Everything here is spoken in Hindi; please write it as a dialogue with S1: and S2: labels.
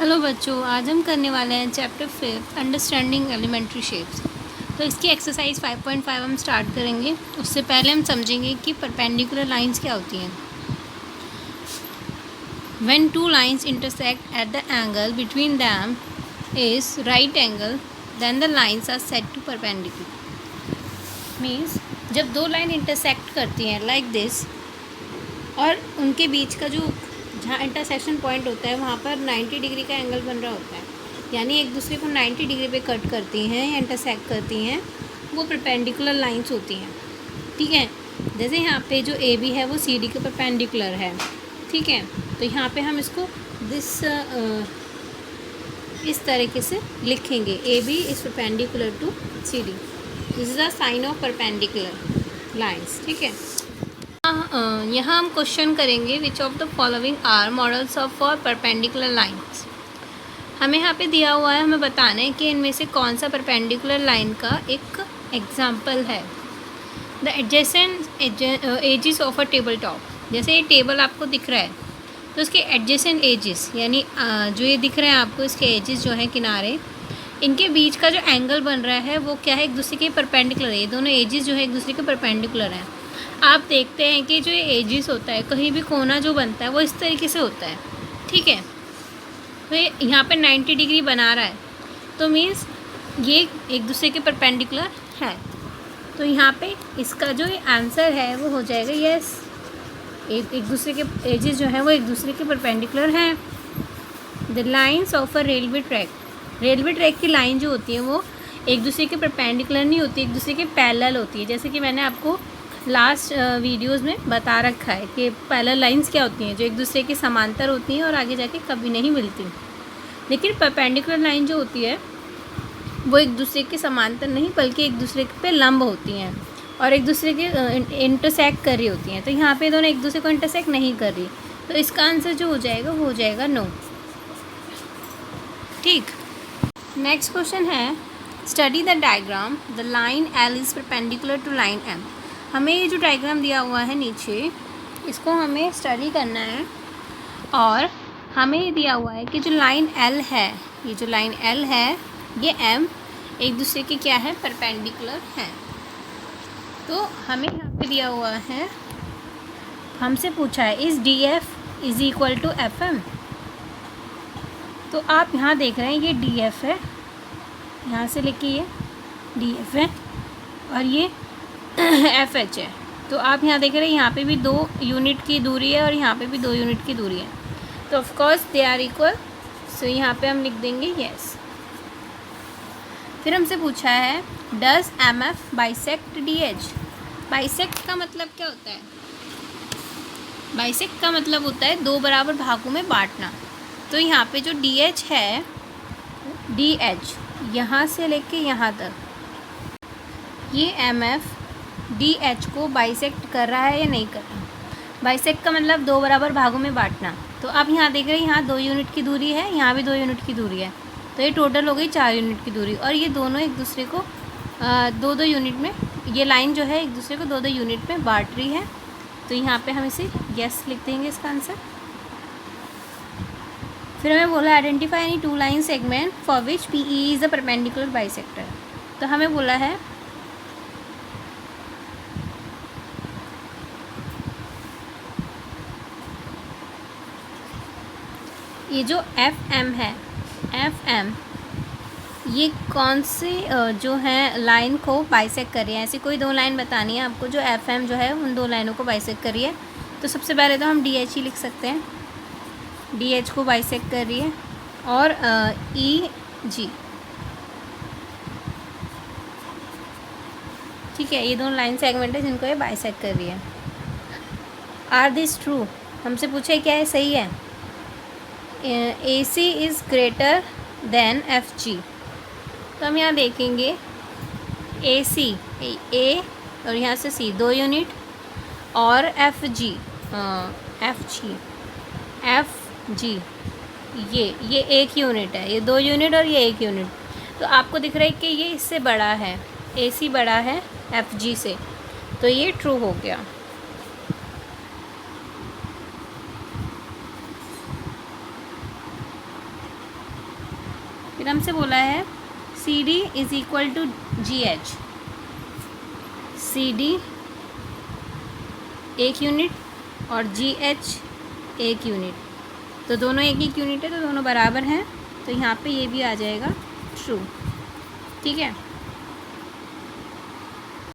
S1: हेलो बच्चों, आज हम करने वाले हैं चैप्टर 5 अंडरस्टैंडिंग एलिमेंट्री शेप्स। तो इसकी एक्सरसाइज 5.5 हम स्टार्ट करेंगे। उससे पहले हम समझेंगे कि परपेंडिकुलर लाइंस क्या होती हैं। When two lines intersect at the angle between them is right angle then the lines are said to perpendicular. Means जब दो लाइन इंटरसेक्ट करती हैं लाइक दिस और उनके बीच का जो जहाँ इंटरसेक्शन पॉइंट होता है वहाँ पर 90 डिग्री का एंगल बन रहा होता है, यानी एक दूसरे को 90 डिग्री पे कट करती हैं या इंटरसेक्ट करती हैं, वो परपेंडिकुलर लाइंस होती हैं। ठीक है, जैसे यहाँ पे जो ए बी है वो सी डी के परपेंडिकुलर है। ठीक है, तो यहाँ पे हम इसको इस तरीके से लिखेंगे, A B is perpendicular to C D. This is the sign of perpendicular lines. ठीक है, यहाँ हम क्वेश्चन करेंगे which of the following are models of for perpendicular lines. हमें यहाँ पे दिया हुआ है, हमें बताना है कि इनमें से कौन सा परपेंडिकुलर लाइन का एक एग्जाम्पल है। The adjacent edges of a table top, जैसे ये टेबल आपको दिख रहा है तो उसके एडजेसेंट एजिस यानी जो ये दिख रहे हैं आपको, इसके एजिस जो हैं किनारे, इनके बीच का जो एंगल बन रहा है वो क्या है, एक दूसरे के परपेंडिकुलर है। ये दोनों एजिस जो है एक दूसरे के परपेंडिकुलर हैं। आप देखते हैं कि जो ये एजिस होता है, कहीं भी कोना जो बनता है वो इस तरीके से होता है। ठीक है, तो ये यहाँ पे 90 डिग्री बना रहा है, तो मीन्स ये एक दूसरे के परपेंडिकुलर है। तो यहाँ पे इसका जो आंसर है वो हो जाएगा यस, एक दूसरे के एजिस जो हैं वो एक दूसरे के परपेंडिकुलर हैं। The lines of a railway track की लाइन जो होती है वो एक दूसरे के परपेंडिकुलर नहीं होती, एक दूसरे के पैरेलल होती है। जैसे कि मैंने आपको लास्ट वीडियोस में बता रखा है कि पैरेलल लाइंस क्या होती हैं, जो एक दूसरे के समांतर होती हैं और आगे जाके कभी नहीं मिलती। लेकिन परपेंडिकुलर लाइन जो होती है वो एक दूसरे के समांतर नहीं बल्कि एक दूसरे पे लंब होती हैं और एक दूसरे के इंटरसेक्ट कर रही होती हैं। तो यहाँ पे दोनों एक दूसरे को इंटरसेक्ट नहीं कर रही, तो इसका आंसर जो हो जाएगा वो हो जाएगा नो। ठीक, नेक्स्ट क्वेश्चन है, study the diagram the line L is perpendicular to line M. हमें ये जो डायग्राम दिया हुआ है नीचे, इसको हमें स्टडी करना है और हमें ये दिया हुआ है कि जो लाइन एल है, ये जो लाइन एल है ये एम एक दूसरे के क्या है, परपेंडिकुलर हैं। तो हमें यहाँ पे दिया हुआ है, हमसे पूछा है is D F is equal to F M. तो आप यहाँ देख रहे हैं ये डी एफ है, यहाँ से लेके ये डी एफ है और ये एफ एच है। तो आप यहाँ देख रहे हैं यहाँ पे भी 2 यूनिट की दूरी है और यहाँ पे भी 2 यूनिट की दूरी है, तो of course they are equal. So यहाँ पे हम लिख देंगे यस। फिर हमसे पूछा है does M F bisect D H. Bisect का मतलब क्या होता है? बाइसेक्ट का मतलब होता है 2 बराबर भागों में बांटना। तो यहाँ पे जो डी एच है, डी एच यहाँ से लेके यहाँ तक, ये एम एफ डी एच को बाइसेक्ट कर रहा है या नहीं कर रहा। बाइसेक्ट का मतलब 2 बराबर भागों में बांटना। तो आप यहाँ देख रहे हैं यहाँ 2 यूनिट की दूरी है, यहाँ भी 2 यूनिट की दूरी है, तो ये टोटल हो गई 4 यूनिट की दूरी। और ये दोनों एक दूसरे को 2-2 यूनिट में, ये लाइन जो है एक दूसरे को 2-2 यूनिट में बांट रही है। तो यहाँ पे हम इसे यस लिख देंगे इसका आंसर। फिर हमें बोला identify any 2 line segment for which P E is a perpendicular bisector. तो हमें बोला है ये जो एफ एम है, एफ एम ये कौन सी जो है लाइन को बाइसेक्ट कर रही है। ऐसी कोई 2 लाइन बतानी है आपको जो एफ एम जो है उन 2 लाइनों को बाइसेक्ट कर रही है। तो सबसे पहले तो हम डी एच ही लिख सकते हैं, डी एच को बाइसेक्ट कर रही है, और ई जी। ठीक है, ये 2 लाइन सेगमेंट है जिनको ये बाइसेक्ट कर रही है। आर दिस ट्रू, हमसे पूछे क्या है सही है। A C is greater than F G. तो हम यहाँ देखेंगे ए सी, ए और यहाँ से सी 2 यूनिट, और एफ जी ये 1 यूनिट है, ये 2 यूनिट और ये 1 यूनिट। तो आपको दिख रहा है कि ये इससे बड़ा है, ए सी बड़ा है एफ जी से, तो ये ट्रू हो गया। फिर हमसे बोला है C D is equal to G H, C D एक यूनिट और जी एच एक यूनिट, तो दोनों एक एक यूनिट है तो दोनों बराबर हैं, तो यहाँ पे ये भी आ जाएगा ट्रू। ठीक है।